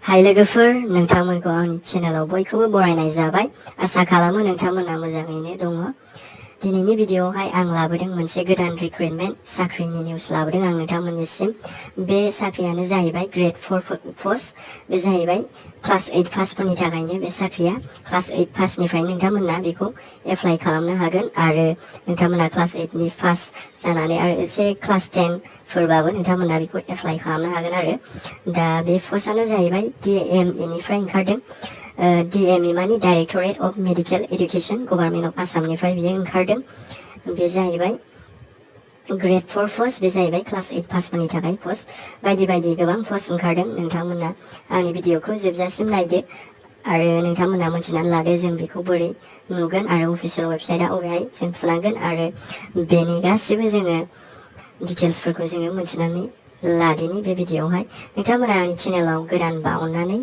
हाय लोगोफोर, नोंथांमोनखौ आंनि चेनेलाव बयखौबो बरायनाय जाबाय। आसा खालामो नोंथांमोना मोजाङैनो दङ। दिनैनि भिडिअआवहाय आं लाबोदों मोनसे गोदान रिक्रुटमेन्ट साख्रिनि निउस लाबोदों आं नोंथांमोननिसिम। बे साख्रियानो जाहैबाय ग्रेड 4 पस्ट। बे जाहैबाय क्लास 8 पासफोरनि थाखायनो बे साख्रिया। क्लास 8 पासनिफ्राय नोंथांमोना बेखौ एप्लाइ खालामनो हागोन आरो नोंथांमोना क्लास 8नि पास जानानै आरो एसे क्लास 10 फोरबाबो नोंथांमोना बेखौ एप्लाइ खालामनो हागोन आरो। दा बे पस्टआनो जाहैबाय DME निफ्राय ओंखारदों। DME मानि directorate of medical education, government of आसामनिफ्राय बियो ओंखारदों। बे जाहैबाय ग्रेड 4 पस्ट। बे जाहैबाय क्लास 8 पासफोरनि थाखाय पस्ट। बायदि बायदि गोबां पस्ट ओंखारदों। नोंथांमोना आंनि भिडिअखौ जोबजासिम नायदो आरो नोंथांमोना मोनथिनानै लादो जों बेखौ बोरै नुगोन आरो अफिसियेल वेबसाइटआ अबेहाय जों थुनांगोन आरो बेनि गासिबो जोङो डिटेल्सफोरखौ जोङो मोनथिनानै लादिनि बे भिडिअआवहाय। नोंथांमोना आंनि चेनेलाव गोदानबा अननानै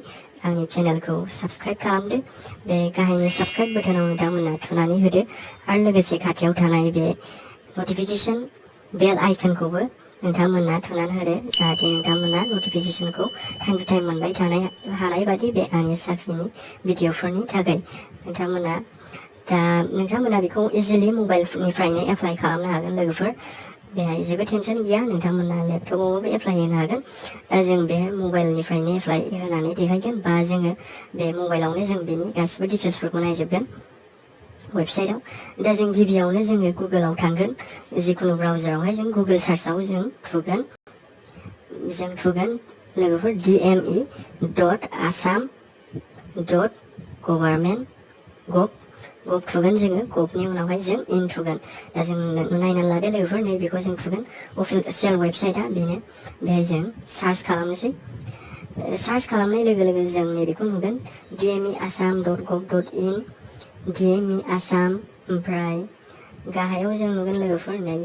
आंनि चेनेलखौ साबस्क्राइब खालामदो। बे गाहायनि साबस्क्राइब बोथोनाव नोंथांमोना थुनानै होदो आरो लोगोसे खाथियाव थानाय बे नटिफिकेसन बेल आइकनखौबो नोंथांमोना थुनानै होदो, जाहाथे नोंथांमोना नटिफिकेसनखौ टाइम टु टाइम मोनबाय थानो हानाय बादि बे आंनि साख्रिनि भिडिअफोरनि थाखाय। नोंथांमोना बेखौ इजिलि मबाइलनिफ्रायनो एप्लाइ खालामनो हागोन लोगोफोर। बेहाय जेबो टेनसन गैया। नोंथांमोना लेपटपावबो एप्लाइ होनो हागोन। दा जों बे मबाइलनिफ्रायनो एप्लाइ होनानै देखायगोन, बा जोङो बे मबाइलावनो जों बेनि गासिबो डिटेल्सफोरखौ नायजोबगोन वेबसाइटआव। दा जों गिबियावनो जोङो गुगोलाव थांगोन। जिखुनु ब्राउजारावहाय जों गुगोल सार्चआव जों थुगोन लोगोफोर dme.assam.government.gov थुगोन जोङो। गभनि उनावहाय जों इन थुगोन। दा जों नायनानै लादो लोगोफोर, नैबेखौ जों थुगोन। अफिसियेल वेबसाइटआ बेनो। बेहाय जों सार्च खालामनोसै। सार्च खालामनाय लोगो लोगो जों नैबेखौ नुगोन dmeassam.gov.in, DME आसाम। ओमफ्राय गाहायाव जों नुगोन लोगोफोर नै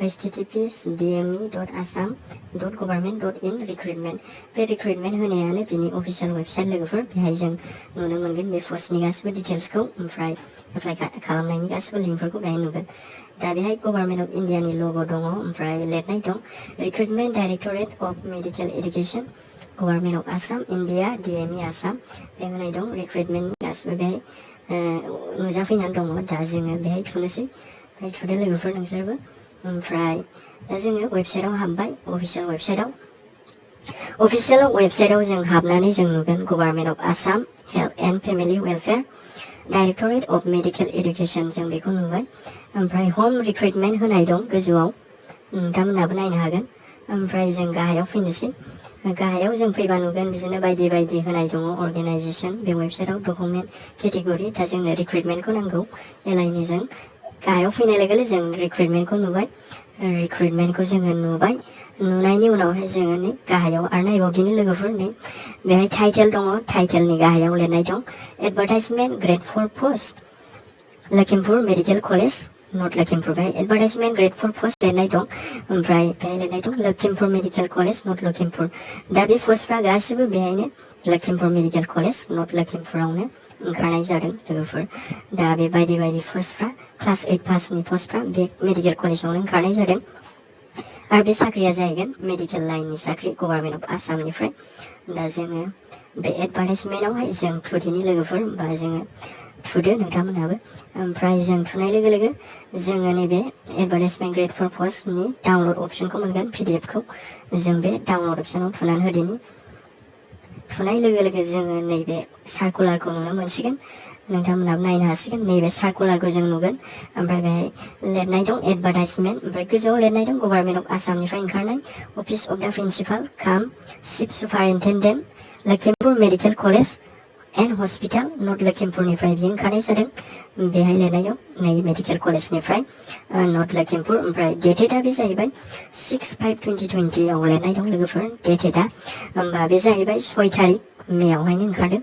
https://dme.assam.government.in रिक्रुटमेन्ट। बे रिक्रुटमेन्ट होनायानो बिनि अफिसियेल वेबसाइट लोगोफोर। बेहाय जों नुनो मोनगोन बे पस्टनि गासिबो डिटेल्सखौ, ओमफ्राय एप्लाइ खालामनायनि गासिबो लिंकफोरखौ बेहाय नुगोन। दा बेहाय गभर्नमेन्ट अफ इन्डियानि लग' दङ, ओमफ्राय लिरनाय दं recruitment directorate of medical education, government of Assam, India, DME Assam. बे होनाय दं रिक्रुटमेन्टनि गासिबो बेहाय नुजाफैनानै दङ। दा जोङो बेहाय थुनोसै। बेहाय थुदो लोगोफोर नोंसोरबो। ओमफ्राय दा जोङो वेबसाइटआव हाबबाय। अफिसियेल वेबसाइटआव जों हाबनानै जों नुगोन government of Assam health and family welfare, directorate of medical education, जों बेखौ नुबाय। ओमफ्राय हम रिक्रुटमेन्ट होनाय दं गोजौआव, नोंथांमोनहाबो नायनो हागोन। ओमफ्राय जों गाहायाव फैनोसै। गाहायाव जों फैबा नुगोन बिदिनो बायदि बायदि होनाय दङ अर्गेनाइजेसन। बे वेबसाइटआव डकुमेन्ट केटेगरि। दा जोंनो रिक्रुटमेन्टखौ नांगौ। एलाइनि जों गाहायाव फैनाय लोगो लोगो जों रिक्रुटमेन्टखौ नुबाय। रिक्रुटमेन्टखौ जोङो नुबाय। नुनायनि उनावहाय जोङो नै गाहायाव आरो नायबावदिनो लोगोफोर, नै बेहाय टाइटेल दङ। टाइटेलनि गाहायाव लिरनाय दं advertisement grade 4 post Lakhimpur medical college, north Lakhimpur. बेहाय एडभार्टाइजमेन्ट ग्रेड 4 पस्ट लिरनाय दं। ओमफ्राय बेहाय लिरनाय दं Lakhimpur medical college, north Lakhimpur. दा बे पस्टफ्रा गासिबो बेहायनो लखिमपुर मेडिकेल कलेज, नट लखिमपुरावनो ओंखारनाय जादों लोगोफोर। दा बे बायदि बायदि पस्टफ्रा क्लास 8 पासनि पस्टफ्रा बे मेडिकेल कलेजावनो ओंखारनाय जादों। आरो बे साख्रिया जाहैगोन मेडिकेल लाइननि साख्रि, गभर्नमेन्ट अफ आसामनिफ्राय। दा जोङो बे एडभार्टाइजमेन्टआवहाय जों थुदिनि लोगोफोर, बा जोङो थुदो नोंथांमोनहाबो। ओमफ्राय जों थुनाय लोगो लोगो जोङो नैबे एडभार्टाइजमेन्ट ग्रेड 4 पस्टनि डाउनलड अपसनखौ मोनगोन, PDF खौ। जों बे डाउनलड अपसनाव थुनानै होदिनि। थुनाय लोगो लोगो जोङो नैबे सार्कुलारखौ नुनो मोनसिगोन। नोंथांमोनहाबो नायनो हासिगोन। नैबे सार्कुलारखौ जों नुगोन। ओमफ्राय बेहाय लिरनाय दं एडभार्टाइजमेन्ट, ओमफ्राय गोजौआव लिरनाय दं गभर्नमेन्ट अफ आसामनिफ्राय ओंखारनाय office of the principal cum chief superintendent Lakhimpur medical college and hospital, north लखिमपुरनिफ्राय बियो ओंखारनाय जादों। बेहाय लिरनाय दं नै मेडिकेल कलेजनिफ्राय नट लखिमपुर। ओमफ्राय डेटेडआ बे जाहैबाय 6/5/2020 आव लिरनाय दं लोगोफोर डेटेडआ। होमबा बे जाहैबाय 6 तारिख मेआवहायनो ओंखारदों।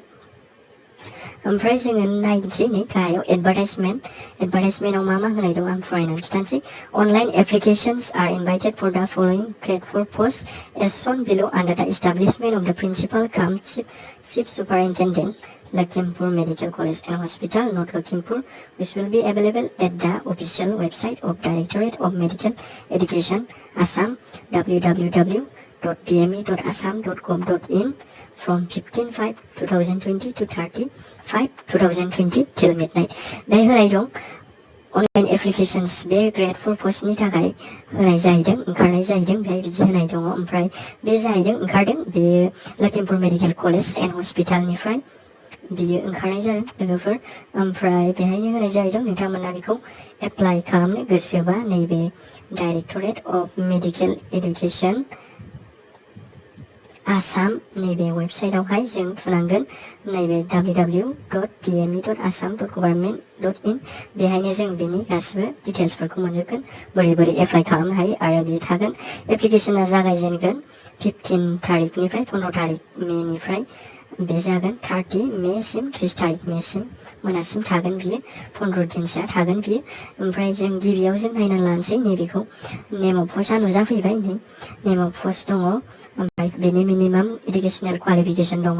ओमफ्राय जोङो नायनोसै नै गाहायाव एडभार्टाइजमेन्टआव मा होनाय दं आं फरायनानै खिथानोसै। अनलाइन एप्लिकेशन्स आर इनभाइटेड फर दा following grade 4 posts as shown below under the establishment of the principal cum chief superintendent Lakhimpur Medical College and Hospital, North Lakhimpur, which will be available at the official website of Directorate of Medical Education, Assam, www www.dme.assam.gov.in from 15/5/2020 to 30/5/2020 till midnight. Đây होनाय दं online applications बे grade 4 postनि थाखाय होनाय जाहैदों ओंखारनाय जाहैदों बेहाय बिदि होनाय दङ ओमफ्राय बे जाहैदों ओंखारदों बेयो लखिमपुर मेडिकेल कलेज एन्ड हस्पिटालनिफ्राय बियो ओंखारनाय जादों लोगोफोर ओमफ्राय बेहायनो होनाय जाहैदों नोंथांमोना बेखौ एप्लाइ खालामनो गोसोबा नैबे directorate of medical education Assam नैबे वेबसाइटआवहाय जों थुनांगोन नैबे www.dme.assam.government.in बेहायनो जों बेनि गासिबो डिटेल्सफोरखौ मोनजोबगोन बोरै बोरै एप्लाइ खालामनो हायो आरो बे थागोन एप्लिकेशना जागायजेनगोन 15 तारिखनिफ्राय 15 तारिख मेनिफ्राय बे जागोन 30 मेसिम 30 तारिख मेसिम मोनासिम थागोन बियो 15 दिनसोआ थागोन बियो ओमफ्राय जों गिबियाव जों नायना लानोसै नैबेखौ नेम अफ पस्टआ नुजाफैबाय नै नेम अफ पस्ट दङ ओमफ्राय बेनि मिनिमाम इडुकेसनेल क्वालिफिकेसन दङ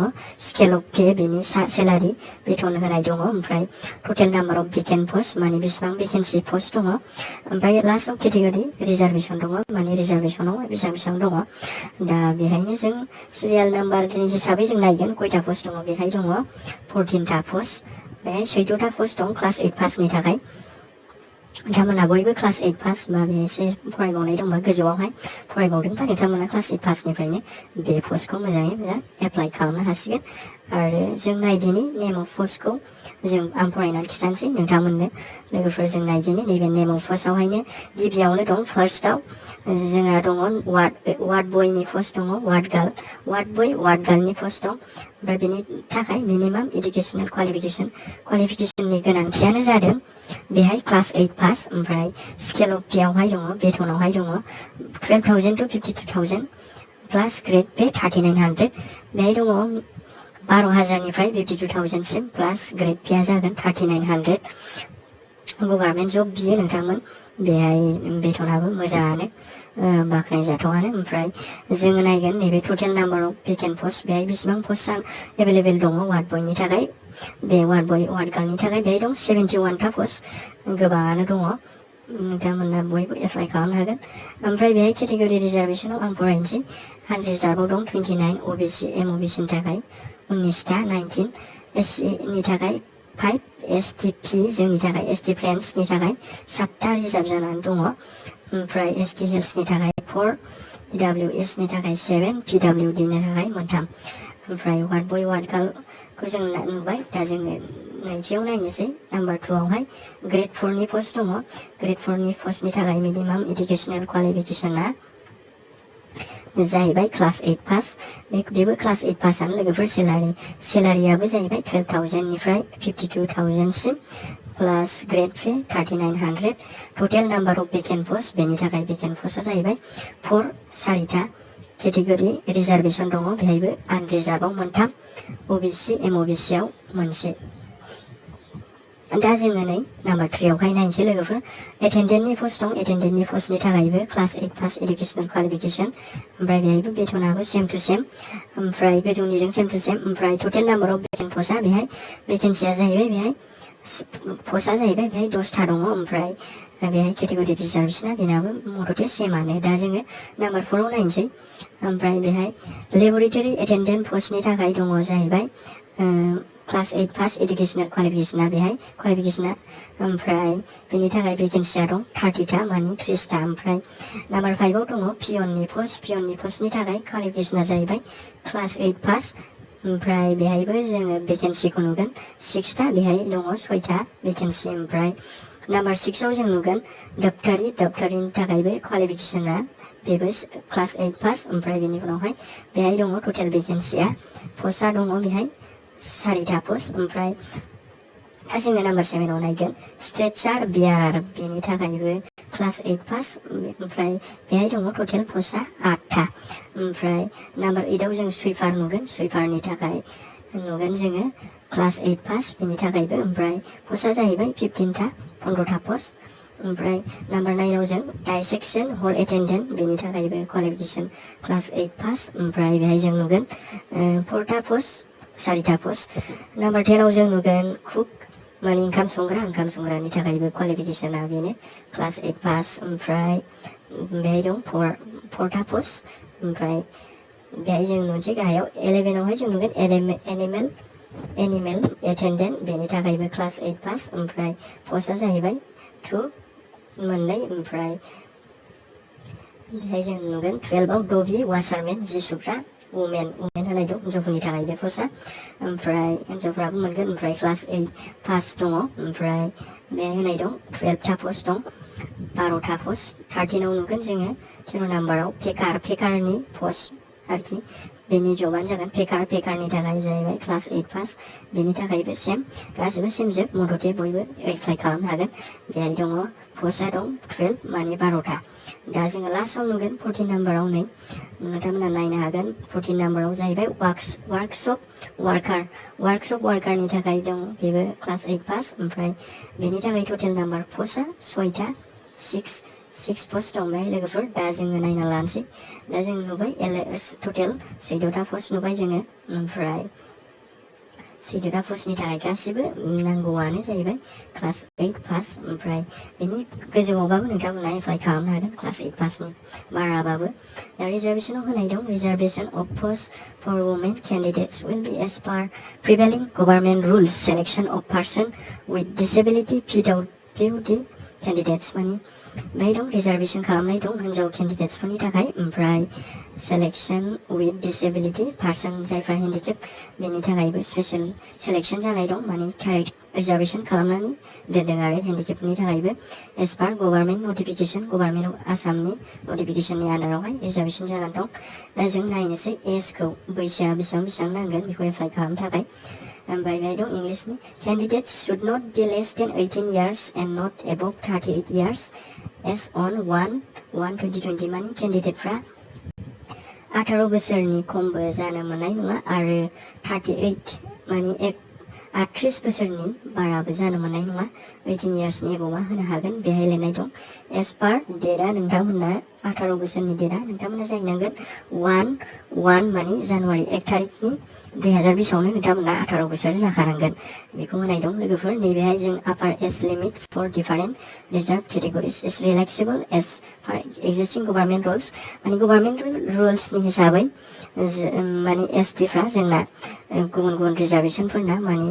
स्केल अफ पे बेनि सेलारि बेथन होनाय दङ ओमफ्राय टटेल नाम्बार अफ भेकेन्ट पस्ट माने बेसेबां भेकेन्सि पस्ट दङ ओमफ्राय लास्टआव केटेगरि रिजार्भेसन दङ माने रिजार्भेसनाव बेसेबां दङ दा बेहायनो जों सिरियाल नाम्बारनि हिसाबै जों नायगोन खयथा पस्ट दङ बेहाय दङ 14टा पस्ट बेहाय 14टा पस्ट दं क्लास 8 पासनि थाखाय नोंथांमोना बयबो क्लास 8 पास बा बे एसे फरायबावनाय दंबा गोजौआवहाय फरायबावदोंबा नोंथांमोना क्लास 8 पासनिफ्रायनो बे पस्टखौ मोजाङै मोजां एप्लाइ खालामनो हासिगोन आरो जों नायदिनि नेम अफ पस्टखौ जों आं फरायनानै खिथानोसै नोंथांमोननो लोगोफोर जों नायदिनि नैबे नेम अफ पस्टआवहायनो गिबियावनो दं फार्स्टआव जोंहा दङ वार्ड बयनि पस्ट दङ वार्ड बय वार्ड गार्लनि पस्ट दं ओमफ्राय बेनि थाखाय मिनिमाम इडुकेसनेल क्वालिफिकेसननि गोनांथियानो जादों बेहाय क्लास 8 पास ओमफ्राय स्केल अफ पेआवहाय दङ बेथनावहाय दङ 12,000 to 52,000 प्लास ग्रेड पे 3900 बेहाय दङ 12,000निफ्राय 52,000 सिम प्लास ग्रेड पेआ जागोन 3900 गभर्नमेन्ट जब बियो नोंथांमोन बेहाय बेथनाबो मोजाङानो बाख्नायजाथावानो ओमफ्राय जोङो नायगोन नैबे टटेल नाम्बार अफ भेकेन्ट पस्ट बेहाय बेसेबां पस्टआ एभेलेबेल दङ वार्ड बयनि थाखाय बे वार्ड बय वार्ड गार्लनि थाखाय बेहाय दं 71टा पस्ट गोबाङानो दङ नोंथांमोना बयबो एप्लाइ खालामनो हागोन ओमफ्राय बेहाय केटेगरि रिजार्भेसनाव आं फरायनोसै आनरिजार्भआव दं 29 ओबिसि एमओबिसिनि थाखाय 19टा 19 एससिनि थाखाय 5 एसटिपि जोंनि थाखाय एसटि फ्रेन्ड्सनि थाखाय 7टा रिजार्भ जानानै दङ ओमफ्राय एसटि हिल्सनि थाखाय 4 इडब्लिउएसनि थाखाय 7 पिडब्लिउडिनि थाखाय 3 ओमफ्राय वार्ड बय वार्ड गार्लखौ जों नुबाय दा जोङो नैथियाव नायनोसै नाम्बार 2 आवहाय ग्रेड 4 नि पस्ट दङ ग्रेड 4 नि पस्टनि थाखाय मिनिमाम इडुकेसनेल क्वालिफिकेसना जाहैबाय क्लास 8 पास बेबो क्लास 8 पासआनो लोगोफोर सेलारियाबो जाहैबाय 12,000 निफ्राय 52,000 सिम plus grade pay 3900 total number of vacant post बेनि थाखाय भेकेन्ट पस्टआ जाहैबाय 4टा केटेगरि रिजार्भेसन दङ बेहायबो आनरिजार्भआव 3 ओबिसि एमओबिसिआव 1 दा जोङो नै नाम्बार 3 आवहाय नायनोसै लोगोफोर एटेन्डेन्टनि पस्ट दं एटेन्डेन्टनि पस्टनि थाखायबो क्लास 8 पास इडुकेसनेल क्वालिफिकेसन ओमफ्राय बेहायबो बेथनाबो सेम टु सेम ओमफ्राय गोजौनिजों सेम टु सेम ओमफ्राय टटेल नाम्बार अफ भेकेन्ट पस्टआ बेहाय भेकेन्सिया जाहैबाय बेहाय पस्टआ जाहैबाय बेहाय 10टा दङ ओमफ्राय बेहाय केटेगरि रिजार्भेसना बेनाबो मथथे सेमानो दा जोङो नाम्बार 4 आव नायनोसै ओमफ्राय बेहाय लेबरेटरि एटेन्डेन्ट पस्टनि थाखाय दङ जाहैबाय क्लास 8 पास इडुकेसनेल क्वालिफिकेसना बेहाय क्वालिफिकेसना ओमफ्राय बेनि थाखाय भेकेन्सिया दं 30टा माने 30टा ओमफ्राय नाम्बार 5 आव दङ पियननि पस्टनि थाखाय क्वालिफिकेसना जाहैबाय क्लास 8 पास ओमफ्राय बेहायबो जोङो भेकेन्सिखौ नुगोन 6टा बेहाय दङ 6टा भेकेन्सि ओमफ्राय नाम्बार 6 आव जों नुगोन डक्टरिनि थाखायबो क्वालिफिकेसना बेबो क्लास 8 पास ओमफ्राय बेनि उनावहाय बेहाय दङ टटेल भेकेन्सिया पस्टआ दङ बेहाय 4टा पस्ट ओमफ्राय दा जोङो नाम्बार 7 आव नायगोन स्ट्रेचार बियार बेनि थाखायबो क्लास 8 पास ओमफ्राय बेहाय दङ टटेल पस्टआ 8टा ओमफ्राय नाम्बार 8 आव जों सुइपार नुगोन सुइपारनि थाखाय नुगोन जोङो क्लास 8 पास बेनि थाखायबो ओमफ्राय पस्टआ जाहैबाय 15टा 15टा पस्ट ओमफ्राय नाम्बार 9 आव जों डाइसेक्सन हल एटेन्डेन्ट बेनि थाखायबो क्वालिफिकेसन क्लास 8 पास ओमफ्राय बेहाय जों नुगोन 4टा पस्ट 4टा पस्ट नाम्बार 10 आव जों नुगोन कुक माने ओंखाम संग्रानि थाखायबो क्वालिफिकेसना बेनो क्लास 8 पास ओमफ्राय बेहाय दं 4टा पस्ट ओमफ्राय बेहाय जों मोनसे गाहायाव 11आवहाय जों नुगोन एनिमेल एटेन्डेन्ट बेनि थाखायबो क्लास 8 पास ओमफ्राय पस्टआ जाहैबाय 2 मोननै ओमफ्राय बेहाय जों नुगोन 12आव डबि वासारमेन जि सुग्रा वुमेन होनाय दं हिन्जावफोरनि थाखाय बे पस्टआ ओमफ्राय हिन्जावफ्राबो मोनगोन ओमफ्राय क्लास 8 पास दङ ओमफ्राय बेहाय होनाय दं 12था पस्ट दं 12था पस्ट 13आव नुगोन जोङो 13 नाम्बाराव पेकारनि पस्ट आरोखि बेनि जबानो जागोन पेकारनि थाखाय जाहैबाय क्लास 8 पास बेनि थाखायबो सेम गासिबो सेम जोब मददे बयबो एप्लाइ खालामनो हागोन बेहाय दङ पस्टआ दं 12 माने 12था दा जोङो लास्टआव नुगोन 14 नाम्बाराव नै नोंथांमोना नायनो हागोन 14 नाम्बाराव जाहैबाय वार्कशप वार्कारनि थाखाय दं बेबो क्लास 8 पास ओमफ्राय बेनि थाखाय टटेल नाम्बार पस्टआ 6था 6 पस्ट दं बेहाय लोगोफोर दा जोङो नायना लानोसै दा जों नुबाय टटेल 14था पस्ट नुबाय जोङो ओमफ्राय 14था पस्टनि थाखाय गासिबो नांगौआनो जाहैबाय क्लास 8 पास ओमफ्राय बेनि गोजौआवबाबो नोंथांमोना एप्लाइ खालामनो हागोन क्लास 8 पासनि बाराबाबो दा रिजार्भेसनाव होनाय दं reservation of post for women candidates will be as per prevailing government rules selection of person with disability P W D candidates माने बेहाय दं रिजार्भेसन खालामनाय दं हिन्जाव केन्डिडेट्सफोरनि थाखाय ओमफ्राय सेलेक्शन विथ डिसेबिलिटी पार्सन जायफ्रा हेन्डिकेप बेनि थाखायबो स्पेशल सेलेक्शन जानाय दं माने रिजार्भेसन खालामनानै दोनदों आरो हेन्डिकेपनि थाखायबो as per government notification government of आसामनि नटिफिकेशननि आन्दारावहाय रिजार्भेसन जानानै दं दा जों नायनोसै एजखौ बैसोआ बेसेबां नांगोन बेखौ एप्लाइ खालामनो थाखाय ओमफ्राय बेहाय दं इंलिशनि candidates should not be less than 18 years and not above 38 years as on 1/1/2020 माने केन्डिडेटफ्रा 18 बोसोरनि खमबो जानो मोननाय नङा आरो 38 माने 30 बोसोरनि बाराबो जानो मोननाय नङा 18 इयार्सनि एबावबा होनो हागोन बेहाय लिरनाय दं एज पार डेटआ नोंथांमोना 18 बोसोरनि डेटआ नोंथांमोना जाहैनांगोन 1 माने जानुवारि 1 तारिखनि 2020आवनो नोंथांमोना 18 बोसोर जाखानांगोन बेखौ होनाय दं लोगोफोर नैबेहाय जों upper age limit for different reserve categories is relaxable as per existing government rules माने गभर्नमेन्ट रुल्सनि हिसाबै माने एसटिफ्रा जोंना गुबुन रिजार्भेसनफोरना माने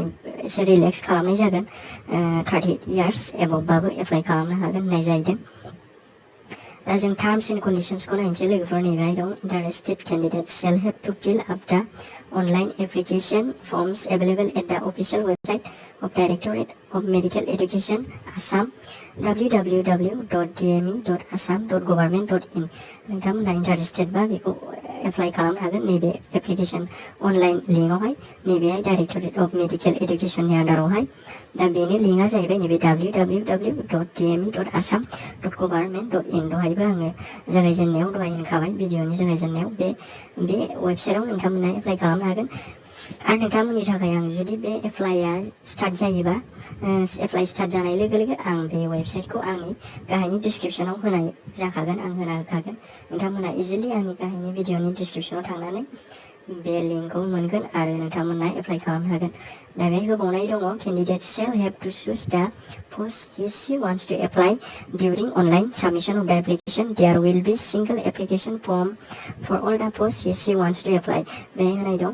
एसे रिलेक्स खालामनाय जागोन 38 इयार्स एबावबाबो एप्लाइ खालामनो हागोन होननाय जाहैदों दा जों टार्म्स एन्ड कन्डिशन्सखौ नायनोसै लोगोफोर नैबेहाय दं interested candidates shall have to fill up the online application forms available at the official website of Directorate of Medical Education Assam www.dme.assam.government.in नोंथांमोना इन्टारेस्टेड बा बेखौ एप्लाइ खालामनो हागोन नैबे application online लिंकआवहाय नैबेहाय directorate of medical एडुकेशननि आन्दारावहाय दा बेनो लिंकआ जाहैबाय नैबे www.dme.assam.government.in दहायबो आङो जागायजेननायाव दहाय होनखाबाय भिडिअनि जागायजेननायाव बे वेबसाइटआव नोंथांमोना एप्लाइ खालामनो हागोन आरो नोंथांमोननि थाखाय आं जुदि बे एप्लाइआ स्टार्ट जायोबा एप्लाइ स्टार्ट जानाय लोगो लोगो आं बे वेबसाइटखौ आंनि गाहायनि डिसक्रिपसनाव होनाय जाखागोन आं होना होखागोन नोंथांमोना इजिलि आंनि गाहायनि भिडिअनि डिसक्रिपसनाव थांनानै बे लिंकखौ मोनगोन आरो नोंथांमोना एप्लाइ खालामनो हागोन दा बेहाय होबावनाय दङ candidate shall have to choose दा post he wants to apply during online submission of the application there will be single application form for all the posts he wants to apply बेहाय होनाय दं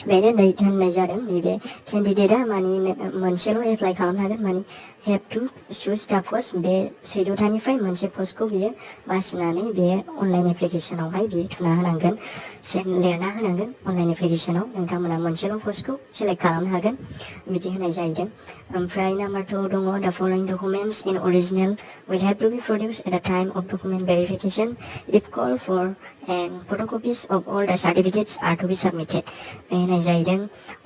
बेनो होननाय जादों नैबे केन्डिडेटआ माने मोनसेल' एप्लाइ खालामनो हागोन माने हेभ टु चुज दा पोस्ट बे 14थानिफ्राय मोनसे पस्टखौ बियो बासिनानै बे अनलाइन एप्लिकेशनावहाय बियो थुना होनांगोन लिरना होनांगोन अनलाइन एप्लिकेशनाव नोंथांमोना मोनसेल' पस्टखौ सेलेक्ट खालामनो हागोन बिदि होनाय जाहैदों ओमफ्राय नाम्बार 2 दङ दा फलोइं documents in original will have to be produced at the time of document verification if called for and photocopies of all the certificates are to be submitted बे होनाय जाहैदों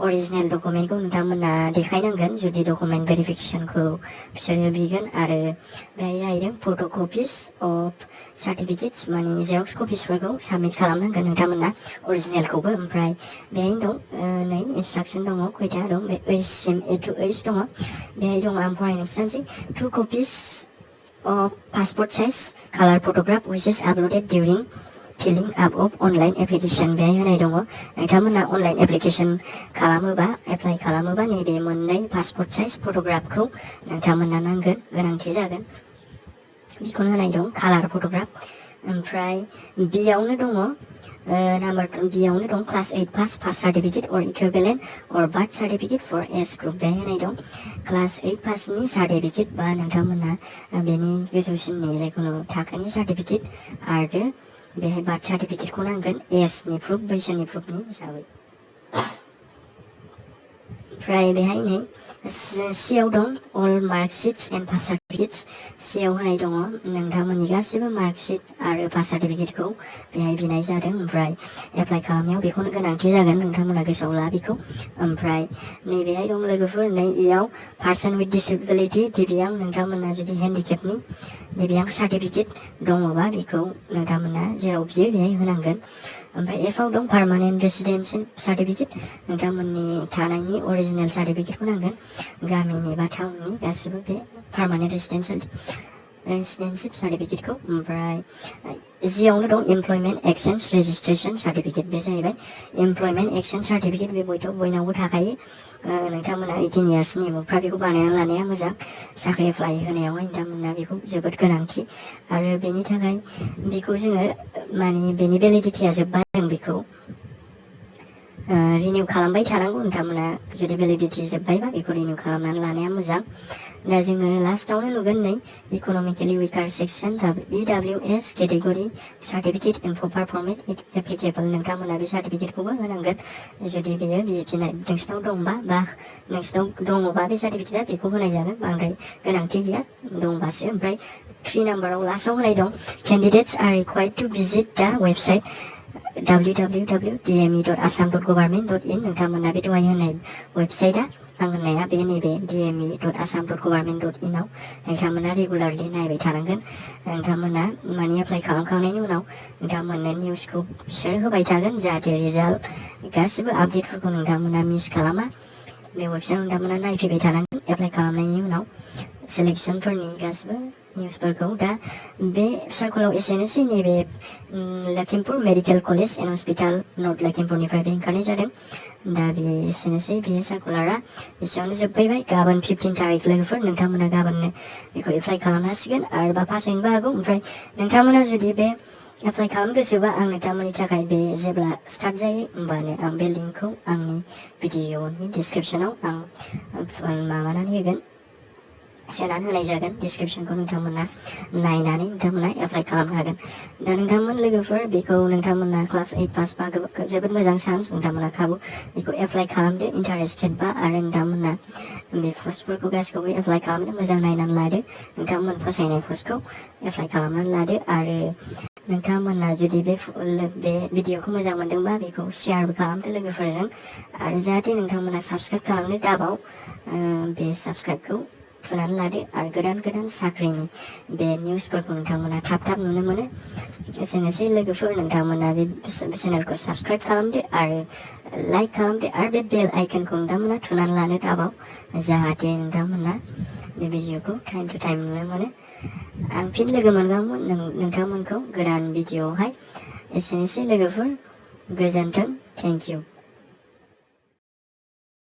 अरिजिनेल डकुमेन्टखौ नोंथांमोना देखायनांगोन जुदि डकुमेन्ट भेरिफिकेशनखौ बिसोरो बिगोन आरो बेहाय जाहैदों फट'कपिस अफ सार्टिफिकेट्स माने जेरक्स कपिसफोरखौ साबमिट खालामनांगोन नोंथांमोना अरिजिनेलखौबो ओमफ्राय बेहायनो दं नै इन्सट्राक्सन दङ खयथा दं बे ओइससिम A to H दङ बेहाय दङ आं फरायनो खिन्थानोसै 2 copies of passport size color photograph which is uploaded during filling up of online application बेहाय होनाय दङ नोंथांमोना अनलाइन एप्लिकेशन खालामोबा एप्लाइ खालामोबा नैबे मोननै पासपोर्ट साइज फट'ग्राफखौ नोंथांमोना नांगोन गोनांथि जागोन बेखौनो होनाय दं कालार फट'ग्राफ ओमफ्राय बियावनो दङ नाम्बार बियावनो दं class 8 pass certificate or equivalent or birth certificate for S group बे होनाय दं क्लास 8 पासनि सार्टिफिकेट बा नोंथांमोना बेनि गोजौसिननि जायखुनु थाखोनि सार्टिफिकेट आरो बेहाय बार्थ सार्टिफिकेटखौ नांगोन एस नि प्रुफ बैसोनि प्रुफनि हिसाबै ओमफ्राय बेहाय नै सियाव दं अल मार्कशीट्स एन्ड पास सार्टिफिकेट्स सियाव होनाय दङ नोंथांमोननि गासिबो मार्कशीट आरो पास सार्टिफिकेटखौ बेहाय बिनाय जादों ओमफ्राय एप्लाइ खालामनायाव बेखौनो गोनांथि जागोन नोंथांमोना गोसोआव ला बेखौ ओमफ्राय नैबेहाय दं लोगोफोर नै इयाव पार्सन विथ डिसेबिलिटि दिव्यांग नोंथांमोना जुदि हेन्डिकेपनि दिव्यांग सार्टिफिकेट दङबा बेखौ नोंथांमोना जेराव बियो बेहाय होनांगोन ओमफ्राय एफआव दं पार्मानेन्ट रेसिडेन्सि सार्टिफिकेट नोंथांमोननि थानायनि अरिजिनेल सार्टिफिकेटखौ नांगोन गामिनि बा टाउननि गासिबो बे पार्मानेन्ट रेसिडेन्सिप सार्टिफिकेटखौ ओमफ्राय जियावनो दं इमप्लयमेन्ट एक्सचेन्ज रेजिस्ट्रेसन सार्टिफिकेट बे जाहैबाय इमप्लयमेन्ट एक्सचेन्ज सार्टिफिकेट बे बयनावबो थाखायो नोंथांमोना 18 इयार्सनि एबोवफ्रा बेखौ बानायना लानाया मोजां साख्रि एप्लाइ होनायावहाय नोंथांमोना बेखौ जोबोद गोनांथि आरो बेनि थाखाय बेखौ जोङो माने बेनि भेलिडिटिया जोब्बा जों बेखौ रिनिउ खालामबाय थानांगौ नोंथांमोना जुदि भेलिडिटि जोब्बायबा बेखौ रिनिउ खालामनानै लानाया मोजां दा जोङो लास्टावनो नुगोन नै economically weaker section EWS category certificate इनफो पारफर्मेट एप्लिकेबल नोंथांमोना बे सार्टिफिकेटखौबो होनांगोन जुदि बेयो बिनाय नोंसिनाव दंबा बा नोंसिनाव दङबा बे सार्टिफिकेटआ बेखौ होनाय जागोन बांद्राय गोनांथि गैया दंबासो ओमफ्राय 3 नाम्बाराव लास्टाव होनाय दं केन्डिडेट्स आर रिक्वायर्ड टु भिजिट दा वेबसाइट www.dme.assam.government.in नोंथांमोना बे दहाय होनाय वेबसाइटआ आं होननाया बे नैबे dme.assam.government.in आव नोंथांमोना रेगुलारलि नायबाय थानांगोन नोंथांमोना माने एप्लाइ खालामखांनायनि उनाव नोंथांमोननो निउसखौ बिसोर होबाय थागोन जाहाथे रिजाल्ट गासिबो आपडेटफोरखौ नोंथांमोना मिस खालामा बे वेबसाइटआव नोंथांमोना नायफैबाय थानांगोन एप्लाइ खालामनायनि उनाव सेलेक्सनफोरनि गासिबो निउसफोरखौ दा बे सार्कुलाव एसेनोसै नैबे Lakhimpur medical college and hospital north लखिमपुरनिफ्राय बे ओंखारनाय जादों दा बे एसेनोसै बे सार्कुलारा एसेयावनो जोबबायबाय गाबोन 15 तारिख लोगोफोर नोंथांमोना गाबोननो बेखौ एप्लाइ खालामनो हासिगोन आरोबा पास जाहैनोबो हागौ ओमफ्राय नोंथांमोना जुदि बे एप्लाइ खालामनो गोसोबा आं नोंथांमोननि थाखाय बे जेब्ला स्टार्ट जायो होमबानो आं बे लिंकखौ आंनि भिडिअनि डिसक्रिपसनाव आं माबानानै होगोन सोनानै होनाय जागोन डिसक्रिपसनखौ नोंथांमोना नायनानै नोंथांमोना एप्लाइ खालामनो हागोन दा नोंथांमोन लोगोफोर बेखौ नोंथांमोना क्लास 8 पास बा जोबोद मोजां चान्स नोंथांमोना खाबु बेखौ एप्लाइ खालामदो इन्टारेस्टेड बा आरो नोंथांमोना बे पस्टफोरखौ गासिखौबो एप्लाइ खालामदो मोजां नायनानै लादो नोंथांमोन फसायनाय पस्टखौ एप्लाइ खालामनानै लादो आरो नोंथांमोना जुदि बे भिडिअखौ मोजां मोनदोंबा बेखौ शेयारबो खालामदो लोगोफोरजों आरो जाहाथे नोंथांमोना साबस्क्राइब खालामनो दाबाव बे साबस्क्राइबखौ थुनानै लादो आरो गोदान साख्रिनि बे निउसफोरखौ नोंथांमोना थाब नुनो मोनो एसेनोसै लोगोफोर नोंथांमोना बे चेनेलखौ साबस्क्राइब खालामदो आरो लाइक खालामदो आरो बे बेल आइकनखौ नोंथांमोना थुनानै लानो दाबाव जाहाथे नोंथांमोना बे भिडिअखौ टाइम टु टाइम नुनो मोनो आं फिन लोगो मोनगोन नोंथांमोनखौ गोदान भिडिअआवहाय एसेनोसै लोगोफोर गोजोन्थों थेंक इउ